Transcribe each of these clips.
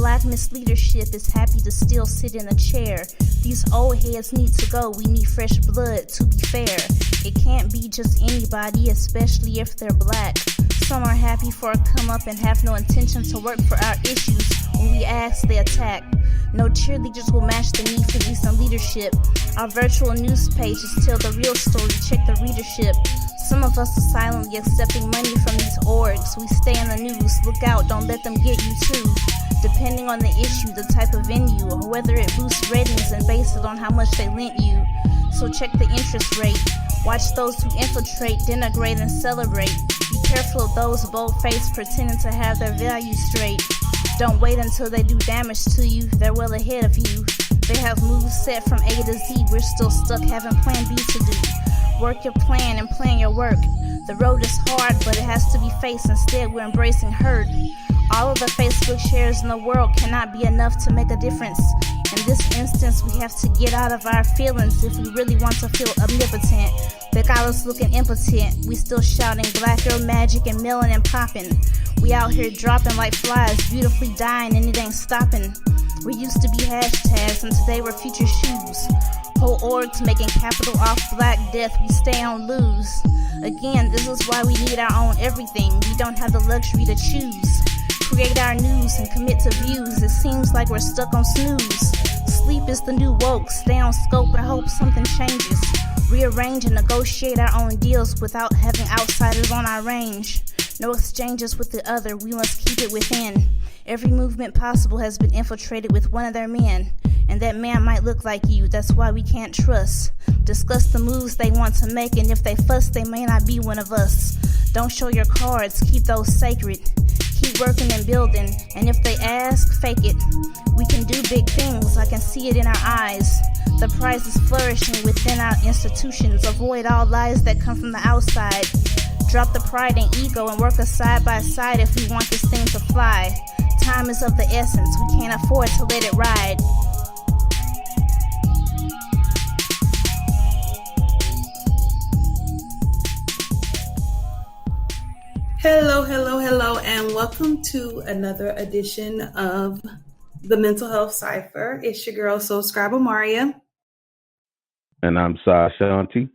Black misleadership is happy to still sit in a chair. These old heads need to go, we need fresh blood, to be fair. It can't be just anybody, especially if they're black. Some are happy for a come up and have no intention to work for our issues. When we ask, they attack. No cheerleaders will match the need for decent leadership. Our virtual news pages tell the real story, check the readership. Some of us are silently accepting money from these orgs. We stay in the news, look out, don't let them get you too. Depending on the issue, the type of venue, or whether it boosts ratings and base it on how much they lent you. So check the interest rate. Watch those who infiltrate, denigrate, and celebrate. Be careful of those bold-faced pretending to have their values straight. Don't wait until they do damage to you, they're well ahead of you. They have moves set from A to Z, we're still stuck having plan B to do. Work your plan and plan your work. The road is hard, but it has to be faced. Instead, we're embracing hurt. All of the Facebook shares in the world cannot be enough to make a difference. In this instance, we have to get out of our feelings if we really want to feel omnipotent. They got us looking impotent. We still shouting black girl magic and melanin popping. We out here dropping like flies, beautifully dying, and it ain't stopping. We used to be hashtags, and today we're future shoes. Whole orgs making capital off black death, we stay on lose. Again, this is why we need our own everything. We don't have the luxury to choose. Create our news and commit to views. It seems like we're stuck on snooze. Sleep is the new woke. Stay on scope and hope something changes. Rearrange and negotiate our own deals without having outsiders on our range. No exchanges with the other, we must keep it within. Every movement possible has been infiltrated with one of their men. And that man might look like you, that's why we can't trust. Discuss the moves they want to make, and if they fuss, they may not be one of us. Don't show your cards, keep those sacred. Keep working and building, and if they ask, fake it. We can do big things, I can see it in our eyes. The prize is flourishing within our institutions. Avoid all lies that come from the outside. Drop the pride and ego and work us side by side if we want this thing to fly. Time is of the essence, we can't afford to let it ride. Hello, and welcome to another edition of the Mental Health Cypher. It's your girl, Soul Scribe Amaria. And I'm Sai Shanti.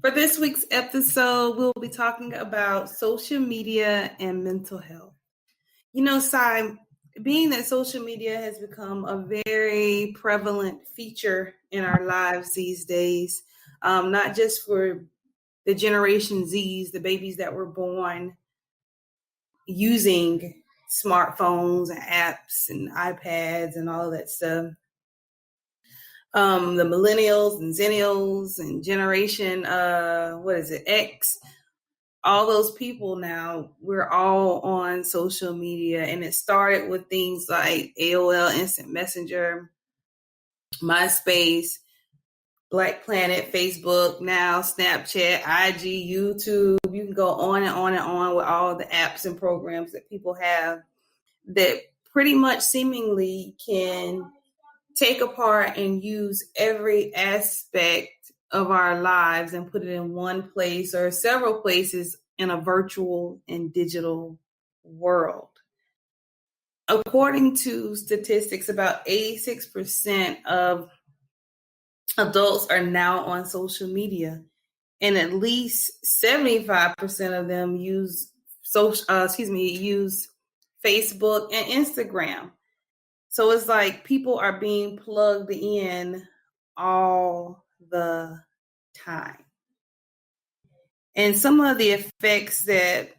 For this week's episode, we'll be talking about social media and mental health. You know, Sai, being that social media has become a very prevalent feature in our lives these days, not just for the Generation Zs, the babies that were born using smartphones and apps and iPads and all of that stuff. The millennials and zennials and generation, X, all those people now, we're all on social media. And it started with things like AOL Instant Messenger, MySpace, Black Planet, Facebook, now Snapchat, IG, YouTube. You can go on and on and on with all the apps and programs that people have that pretty much seemingly can take apart and use every aspect of our lives and put it in one place or several places in a virtual and digital world. According to statistics, about 86% of adults are now on social media, and at least 75% of them use Facebook and Instagram. So it's like people are being plugged in all the time. And some of the effects that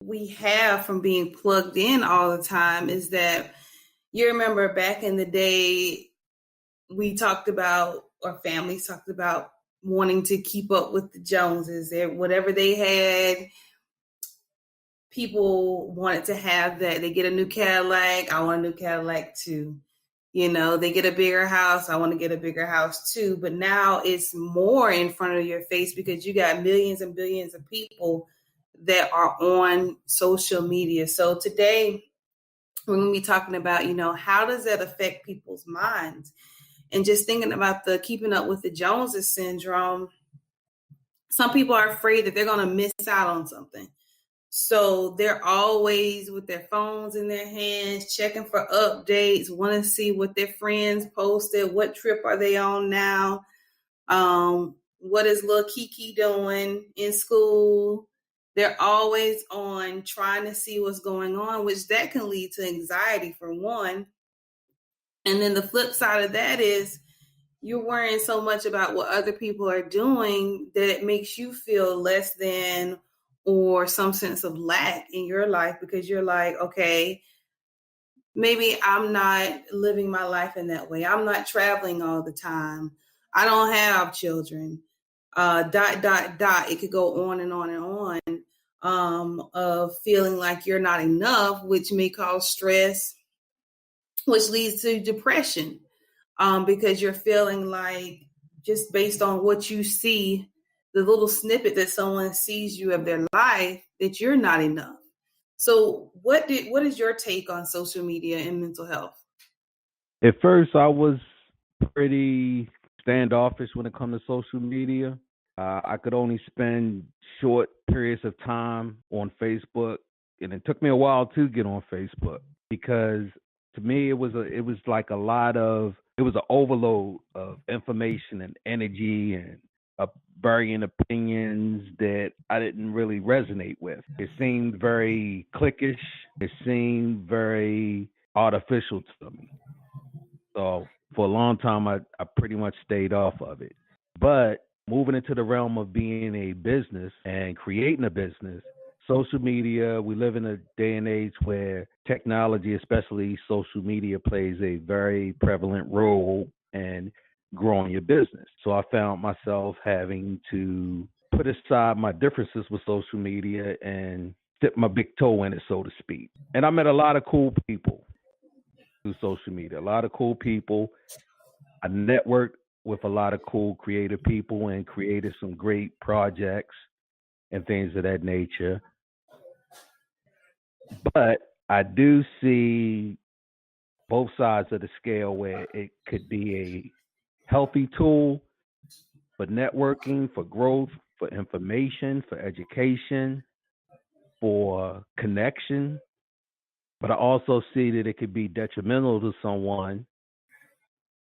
we have from being plugged in all the time is that you remember back in the day, we talked about, or families talked about, wanting to keep up with the Joneses. Whatever they had, people wanted to have that. They get a new Cadillac, I want a new Cadillac too. You know, they get a bigger house, I want to get a bigger house too. But now it's more in front of your face because you got millions and billions of people that are on social media. So today, we're going to be talking about, how does that affect people's minds? And just thinking about the keeping up with the Joneses syndrome, some people are afraid that they're going to miss out on something. So they're always with their phones in their hands, checking for updates, want to see what their friends posted, what trip are they on now, what is little Kiki doing in school. They're always on trying to see what's going on, which that can lead to anxiety for one. And then the flip side of that is you're worrying so much about what other people are doing that it makes you feel less than or some sense of lack in your life, because you're like, okay, maybe I'm not living my life in that way. I'm not traveling all the time. I don't have children. Dot, dot, dot. It could go on and on and on, of feeling like you're not enough, which may cause stress, which leads to depression, because you're feeling like, just based on what you see, the little snippet that someone sees you of their life, that you're not enough. So what is your take on social media and mental health? At first, I was pretty standoffish when it comes to social media. I could only spend short periods of time on Facebook, and it took me a while to get on Facebook because to me it was an overload of information and energy and varying opinions that I didn't really resonate with. It seemed very cliquish. It seemed very artificial to me. So for a long time, I pretty much stayed off of it. But moving into the realm of being a business and creating a business, social media, we live in a day and age where technology, especially social media, plays a very prevalent role in growing your business. So I found myself having to put aside my differences with social media and dip my big toe in it, so to speak. And I met a lot of cool people through social media, a lot of cool people. I networked with a lot of cool creative people and created some great projects and things of that nature. But I do see both sides of the scale where it could be a healthy tool for networking, for growth, for information, for education, for connection. But I also see that it could be detrimental to someone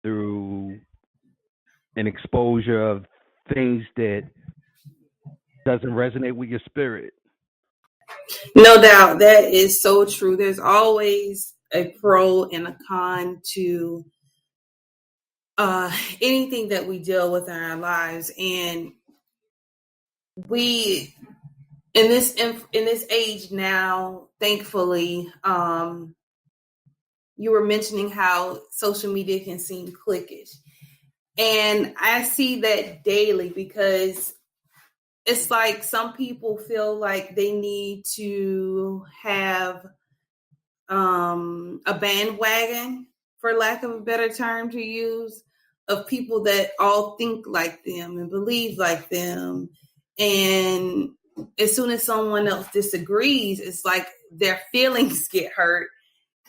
through an exposure of things that doesn't resonate with your spirit. No doubt. That is so true. There's always a pro and a con to anything that we deal with in our lives. And we, in this age now, thankfully, you were mentioning how social media can seem cliquish. And I see that daily, because it's like some people feel like they need to have a bandwagon, for lack of a better term to use, of people that all think like them and believe like them. And as soon as someone else disagrees, it's like their feelings get hurt.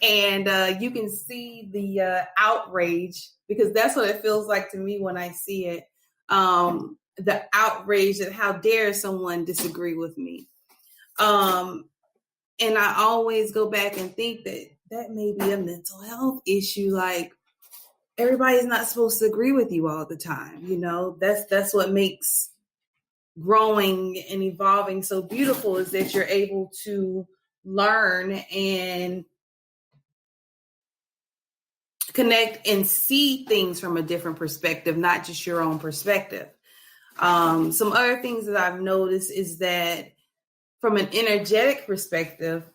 And you can see the outrage, because that's what it feels like to me when I see it. The outrage that how dare someone disagree with me. And I always go back and think that may be a mental health issue. Like, everybody's not supposed to agree with you all the time. You know, that's what makes growing and evolving so beautiful, is that you're able to learn and connect and see things from a different perspective, not just your own perspective. Some other things that I've noticed is that from an energetic perspective,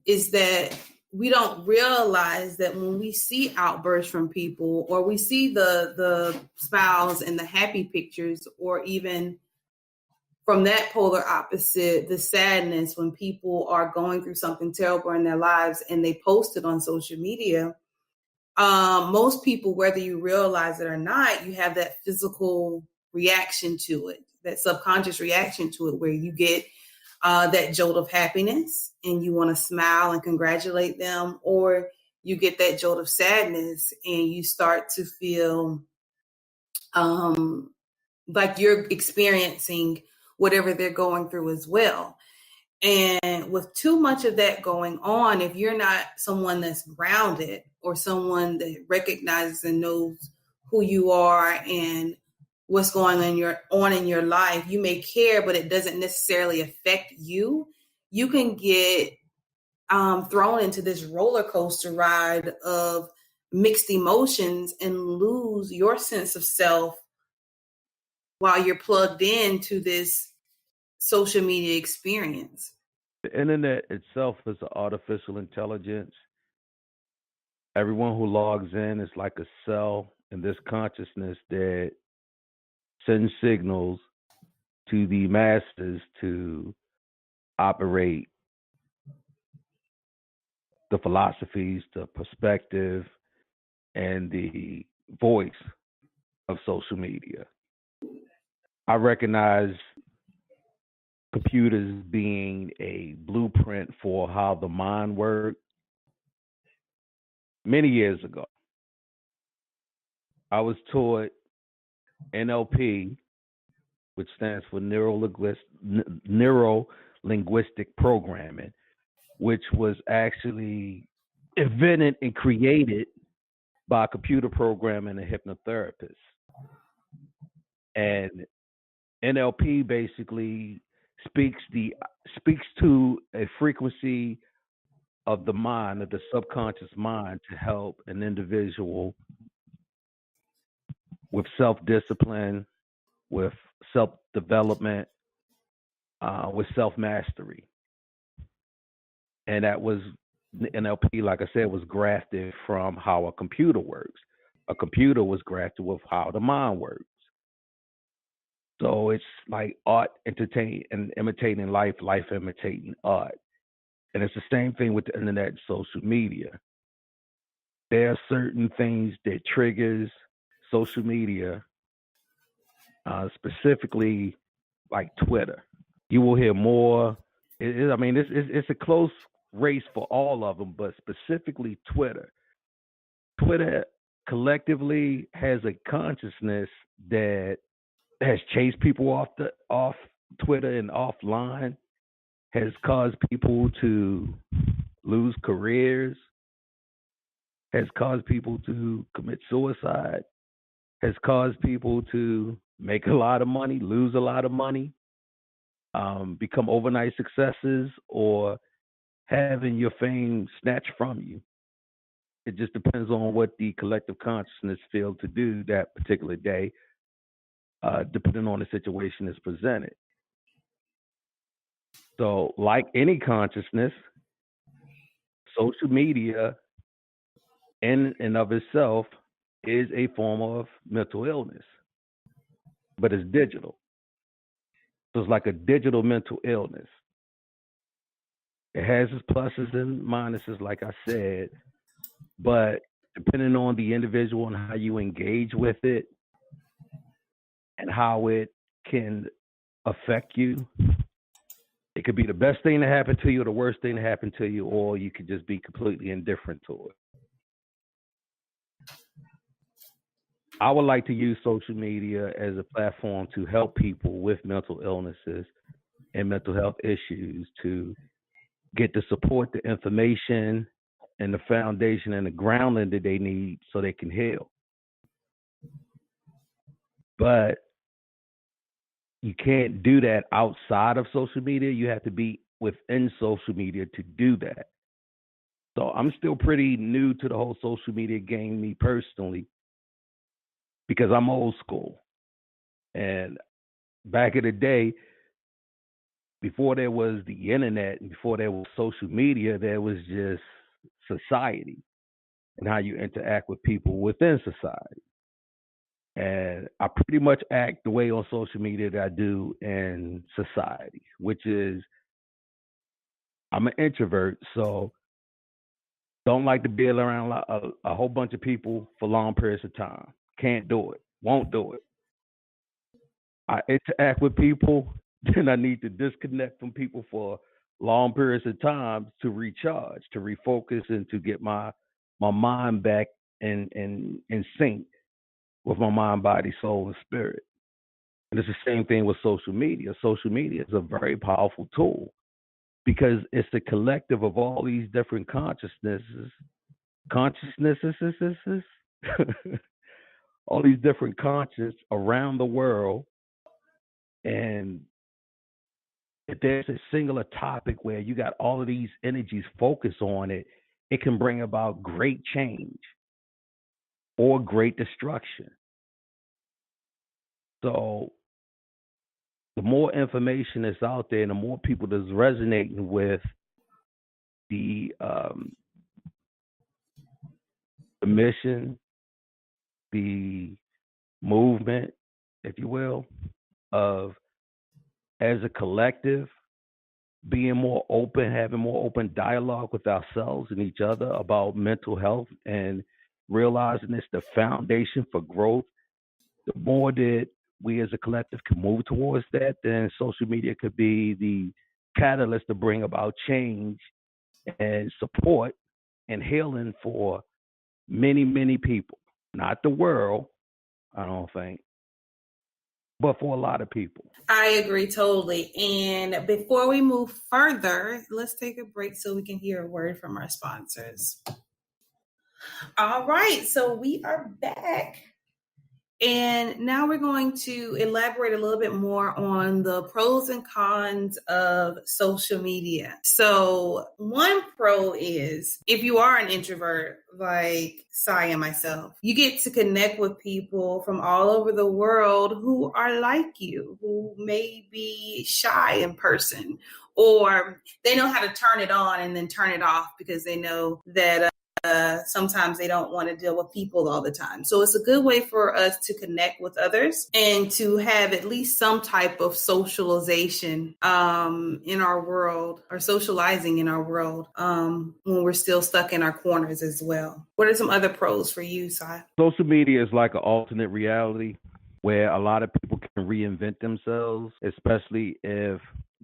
is that we don't realize that when we see outbursts from people, or we see the smiles and the happy pictures, or even from that polar opposite, the sadness when people are going through something terrible in their lives and they post it on social media, most people, whether you realize it or not, you have that physical reaction to it, that subconscious reaction to it, where you get that jolt of happiness and you want to smile and congratulate them, or you get that jolt of sadness and you start to feel like you're experiencing whatever they're going through as well. And with too much of that going on, if you're not someone that's grounded or someone that recognizes and knows who you are and what's going on in your life, you may care, but it doesn't necessarily affect you. You can get thrown into this roller coaster ride of mixed emotions and lose your sense of self while you're plugged into this social media experience. The internet itself is an artificial intelligence. Everyone who logs in is like a cell in this consciousness that sends signals to the masses to operate the philosophies, the perspective, and the voice of social media. I recognize computers being a blueprint for how the mind works many years ago. I was taught NLP, which stands for neuro linguistic programming, which was actually invented and created by a computer programmer and a hypnotherapist. And NLP basically speaks to a frequency of the mind, of the subconscious mind, to help an individual with self-discipline, with self-development, with self-mastery. And that was NLP, like I said, was grafted from how a computer works. A computer was grafted with how the mind works. So it's like art imitating life, life imitating art. And it's the same thing with the internet and social media. There are certain things that triggers social media, specifically like Twitter. You will hear more. It's a close race for all of them, but specifically Twitter. Twitter collectively has a consciousness that has chased people off Twitter and offline, has caused people to lose careers, has caused people to commit suicide, has caused people to make a lot of money, lose a lot of money, become overnight successes, or having your fame snatched from you. It just depends on what the collective consciousness feels to do that particular day, depending on the situation that's presented. So, like any consciousness, social media in and of itself is a form of mental illness, but it's digital. So it's like a digital mental illness. It has its pluses and minuses, like I said, but depending on the individual and how you engage with it and how it can affect you, it could be the best thing to happen to you or the worst thing to happen to you, or you could just be completely indifferent to it. I would like to use social media as a platform to help people with mental illnesses and mental health issues to get the support, the information, and the foundation and the grounding that they need so they can heal. But you can't do that outside of social media. You have to be within social media to do that. So I'm still pretty new to the whole social media game, me personally, because I'm old school. And back in the day, before there was the internet and before there was social media, there was just society and how you interact with people within society. And I pretty much act the way on social media that I do in society, which is I'm an introvert, so don't like to be around a whole bunch of people for long periods of time. Can't do it. Won't do it. I interact with people, then I need to disconnect from people for long periods of time to recharge, to refocus, and to get my mind back in sync with my mind, body, soul, and spirit. And it's the same thing with social media. Social media is a very powerful tool. because it's a collective of all these different consciousnesses, all these different conscious around the world. And if there's a singular topic where you got all of these energies focused on it, it can bring about great change or great destruction. So the more information that's out there and the more people that's resonating with the mission, the movement, if you will, of as a collective being more open, having more open dialogue with ourselves and each other about mental health and realizing it's the foundation for growth. The more that we as a collective can move towards that, then social media could be the catalyst to bring about change and support and healing for many, many people. Not the world, I don't think, but for a lot of people. I agree totally. And before we move further, let's take a break so we can hear a word from our sponsors. All right, so we are back. And now we're going to elaborate a little bit more on the pros and cons of social media. So one pro is if you are an introvert like Sai and myself, you get to connect with people from all over the world who are like you, who may be shy in person, or they know how to turn it on and then turn it off because they know that sometimes they don't want to deal with people all the time. So it's a good way for us to connect with others and to have at least some type of socialization in our world, or socializing in our world when we're still stuck in our corners as well. What are some other pros for you, Sai? Social media is like an alternate reality where a lot of people can reinvent themselves, especially if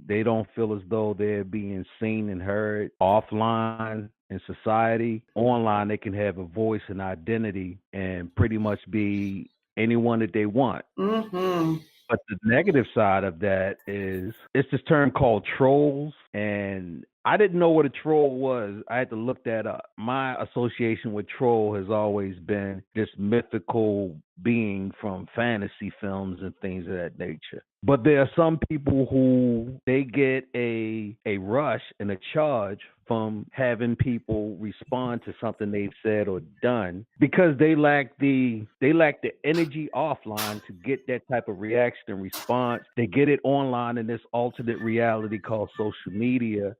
they don't feel as though they're being seen and heard offline in society. Online, they can have a voice and identity and pretty much be anyone that they want. Mm-hmm. But the negative side of that is it's this term called trolls. And I didn't know what a troll was. I had to look that up. My association with troll has always been this mythical being from fantasy films and things of that nature. But there are some people who they get a rush and a charge from having people respond to something they've said or done because they lack the energy offline to get that type of reaction and response. They get it online in this alternate reality called social media,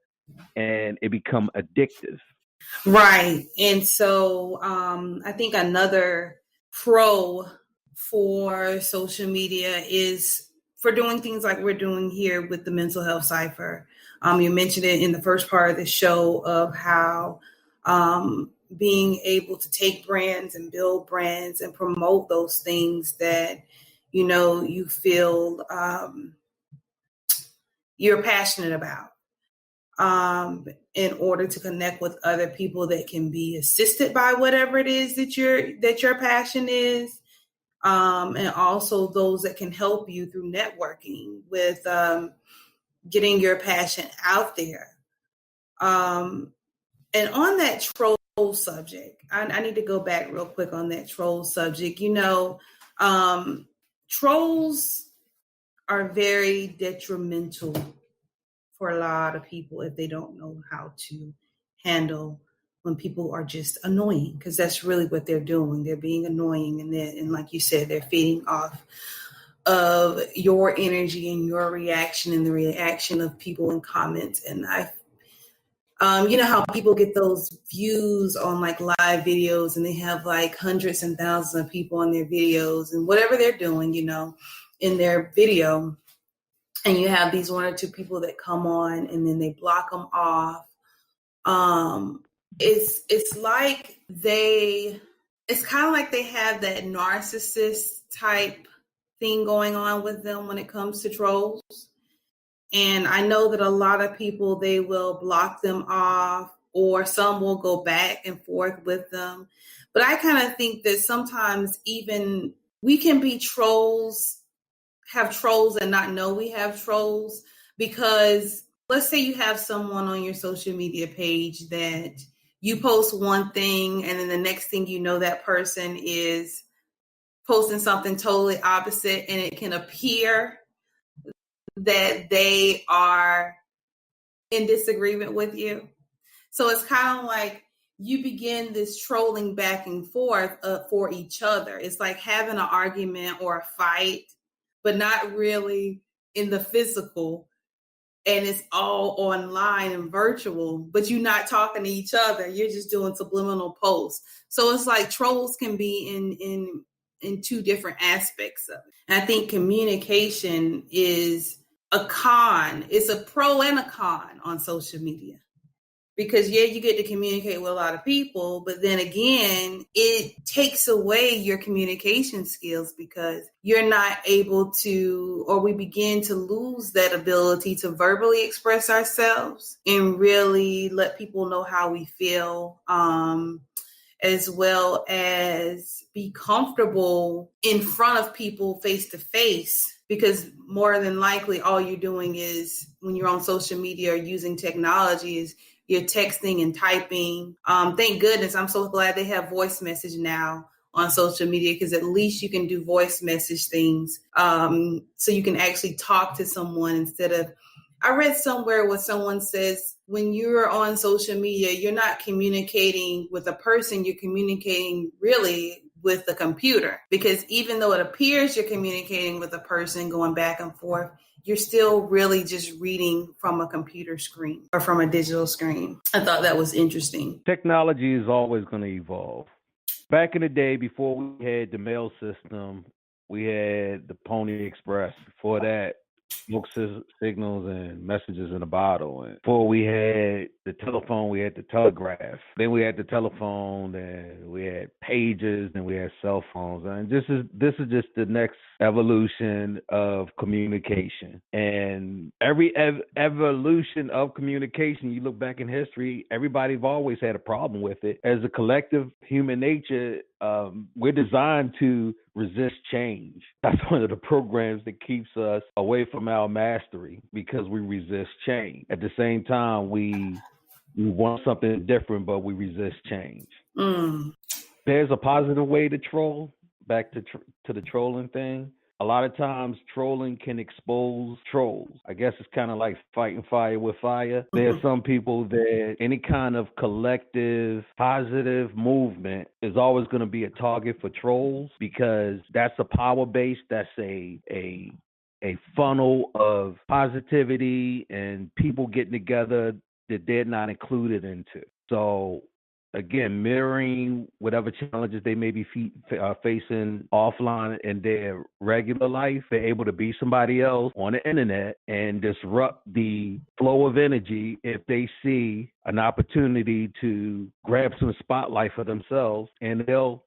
and it become addictive. Right. And so I think another pro for social media is for doing things like we're doing here with the Mental Health Cypher. You mentioned it in the first part of the show of how being able to take brands and build brands and promote those things that, you know, you feel you're passionate about. In order to connect with other people that can be assisted by whatever it is that your passion is, and also those that can help you through networking with getting your passion out there. And on that troll subject, I need to go back real quick on that troll subject. You know, trolls are very detrimental for a lot of people if they don't know how to handle when people are just annoying, because that's really what they're doing. They're being annoying, and like you said, they're feeding off of your energy and your reaction and the reaction of people in comments. And you know how people get those views on like live videos and they have like hundreds and thousands of people on their videos and whatever they're doing, you know, in their video. And you have these one or two people that come on and then they block them off. It's like it's kind of like they have that narcissist type thing going on with them when it comes to trolls. And I know that a lot of people, they will block them off, or some will go back and forth with them. But I kind of think that sometimes even we can be trolls, have trolls and not know we have trolls, because let's say you have someone on your social media page that you post one thing, and then the next thing you know, that person is posting something totally opposite, and it can appear that they are in disagreement with you. So it's kind of like you begin this trolling back and forth for each other. It's like having an argument or a fight, but not really in the physical. And it's all online and virtual, but you're not talking to each other. You're just doing subliminal posts. So it's like trolls can be in two different aspects of it. And I think communication is a con. It's a pro and a con on social media. Because you get to communicate with a lot of people, but then again, it takes away your communication skills because you're not able to, or we begin to lose that ability to verbally express ourselves and really let people know how we feel, as well as be comfortable in front of people face to face. Because more than likely, all you're doing is when you're on social media or using technology is you're texting and typing. Thank goodness. I'm so glad they have voice message now on social media, because at least you can do voice message things. So you can actually talk to someone instead of, I read somewhere where someone says, when you're on social media, you're not communicating with a person, you're communicating really with the computer. Because even though it appears you're communicating with a person going back and forth, you're still really just reading from a computer screen or from a digital screen. I thought that was interesting. Technology is always going to evolve. Back in the day, before we had the mail system, we had the Pony Express. Before that, smoke signals and messages in a bottle. And before we had the telephone, we had the telegraph. Then we had the telephone, and we had pages, and we had cell phones. And this is just the next evolution of communication. And every evolution of communication, you look back in history, everybody's always had a problem with it. As a collective human nature, we're designed to resist change. That's one of the programs that keeps us away from our mastery, because we resist change. At the same time, we want something different, but we resist change. There's a positive way to troll. Back to the trolling thing. A lot of times trolling can expose trolls. I guess it's kind of like fighting fire with fire. There are some people that any kind of collective positive movement is always going to be a target for trolls, because that's a power base. That's a funnel of positivity and people getting together that they're not included into. So again, mirroring whatever challenges they may be facing offline in their regular life, they're able to be somebody else on the internet and disrupt the flow of energy if they see an opportunity to grab some spotlight for themselves, and they'll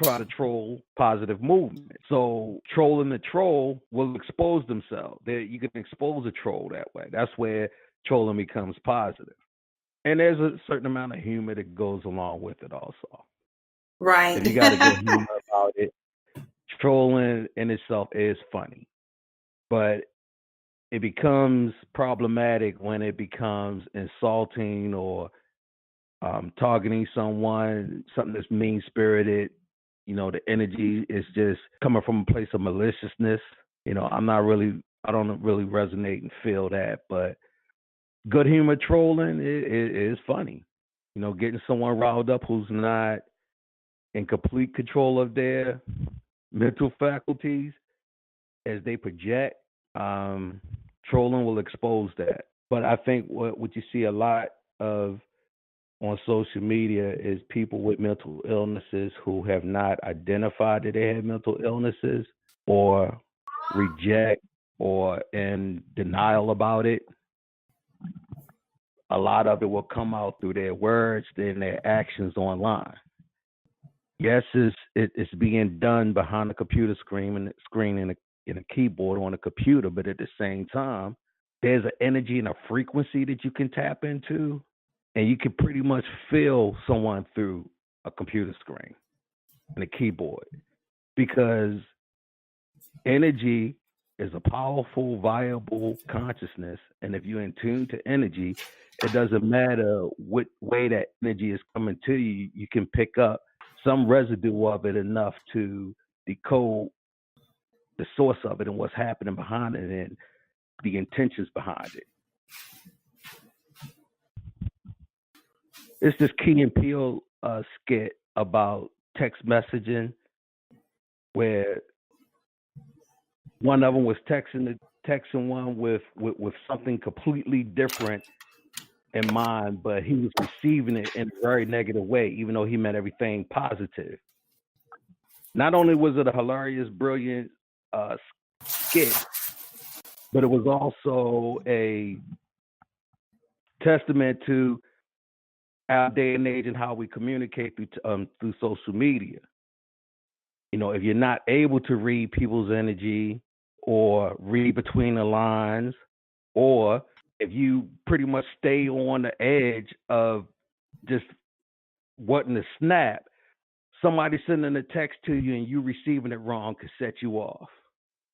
try to troll positive movement. So trolling the troll will expose themselves. You can expose a troll that way. That's where trolling becomes positive. And there's a certain amount of humor that goes along with it also. Right. If you got to get humor about it, trolling in itself is funny. But it becomes problematic when it becomes insulting or targeting someone, something that's mean-spirited. The energy is just coming from a place of maliciousness. I don't really resonate and feel that, but good humor trolling is funny. Getting someone riled up who's not in complete control of their mental faculties as they project, trolling will expose that. But I think what you see a lot of on social media is people with mental illnesses who have not identified that they have mental illnesses, or reject or in denial about it. A lot of it will come out through their words and their actions online. Yes, it's being done behind a computer screen and in a keyboard on a computer, but at the same time, there's an energy and a frequency that you can tap into, and you can pretty much feel someone through a computer screen and a keyboard, because energy is a powerful, viable consciousness. And if you're in tune to energy, it doesn't matter what way that energy is coming to you, you can pick up some residue of it enough to decode the source of it and what's happening behind it and the intentions behind it. It's this Key and Peele skit about text messaging where one of them was texting one with something completely different in mind, but he was receiving it in a very negative way, even though he meant everything positive. Not only was it a hilarious, brilliant skit, but it was also a testament to our day and age and how we communicate through social media. You know, if you're not able to read people's energy or read between the lines, or if you pretty much stay on the edge of just wanting to snap, somebody sending a text to you and you receiving it wrong could set you off.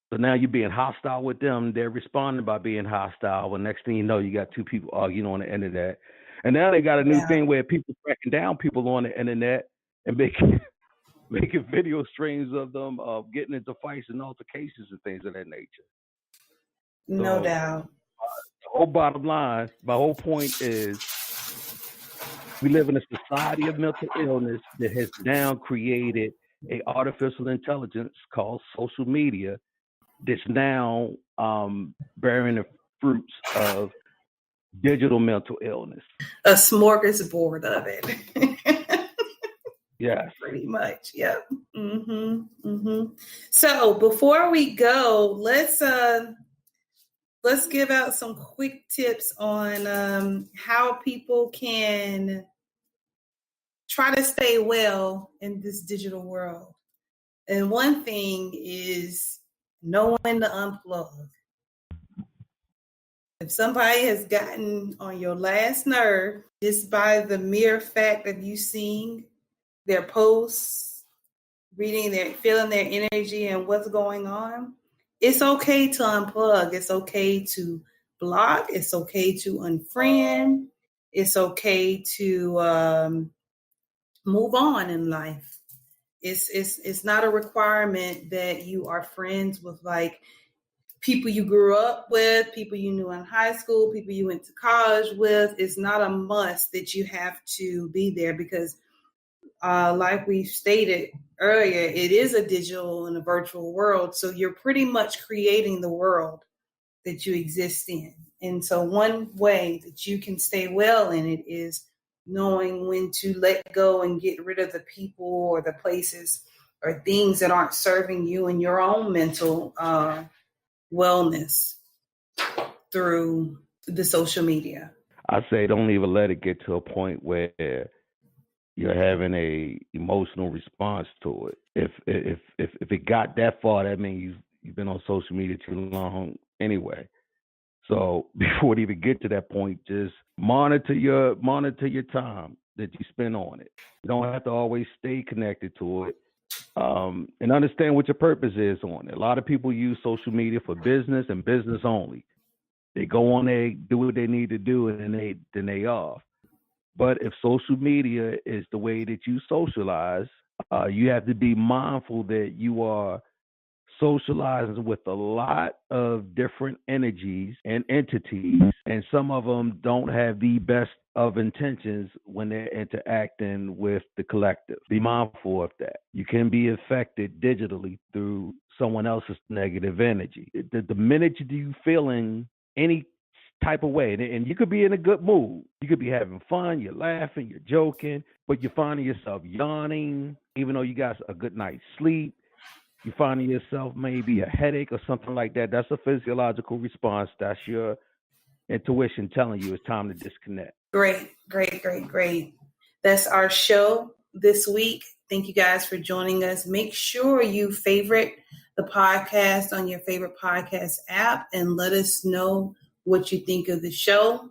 So now you're being hostile with them. They're responding by being hostile. Well, next thing you know, you got two people arguing on the internet. And now they got a new thing where people tracking down people on the internet and making video streams of them getting into fights and altercations and things of that nature. No doubt. The whole bottom line, my whole point is we live in a society of mental illness that has now created an artificial intelligence called social media that's now bearing the fruits of digital mental illness. A smorgasbord of it. Yes. Pretty much. Yep. So before we go, let's give out some quick tips on how people can try to stay well in this digital world. And one thing is knowing to unplug. If somebody has gotten on your last nerve just by the mere fact of you seeing their posts, feeling their energy and what's going on, it's okay to unplug. It's okay to block. It's okay to unfriend. It's okay to move on in life. It's not a requirement that you are friends with like people you grew up with, people you knew in high school, people you went to college with. It's not a must that you have to be there because like we stated earlier, it is a digital and a virtual world. So you're pretty much creating the world that you exist in. And so one way that you can stay well in it is knowing when to let go and get rid of the people or the places or things that aren't serving you and your own mental wellness through the social media. I say don't even let it get to a point where you're having a emotional response to it. If it got that far, that means you've been on social media too long anyway. So before it even get to that point, just monitor your time that you spend on it. You don't have to always stay connected to it. And understand what your purpose is on it. A lot of people use social media for business and business only. They go on there, do what they need to do, and then they off. But if social media is the way that you socialize, you have to be mindful that you are socializing with a lot of different energies and entities, and some of them don't have the best of intentions when they're interacting with the collective. Be mindful of that. You can be affected digitally through someone else's negative energy. The minute you feeling any type of way, and you could be in a good mood, you could be having fun, you're laughing, you're joking, but you're finding yourself yawning, even though you got a good night's sleep. You're finding yourself maybe a headache or something like that. That's a physiological response. That's your intuition telling you it's time to disconnect. Great. That's our show this week. Thank you guys for joining us. Make sure you favorite the podcast on your favorite podcast app and let us know what you think of the show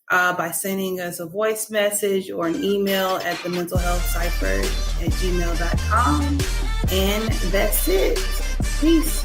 by sending us a voice message or an email at thementalhealthcypher@gmail.com. And that's it. Peace.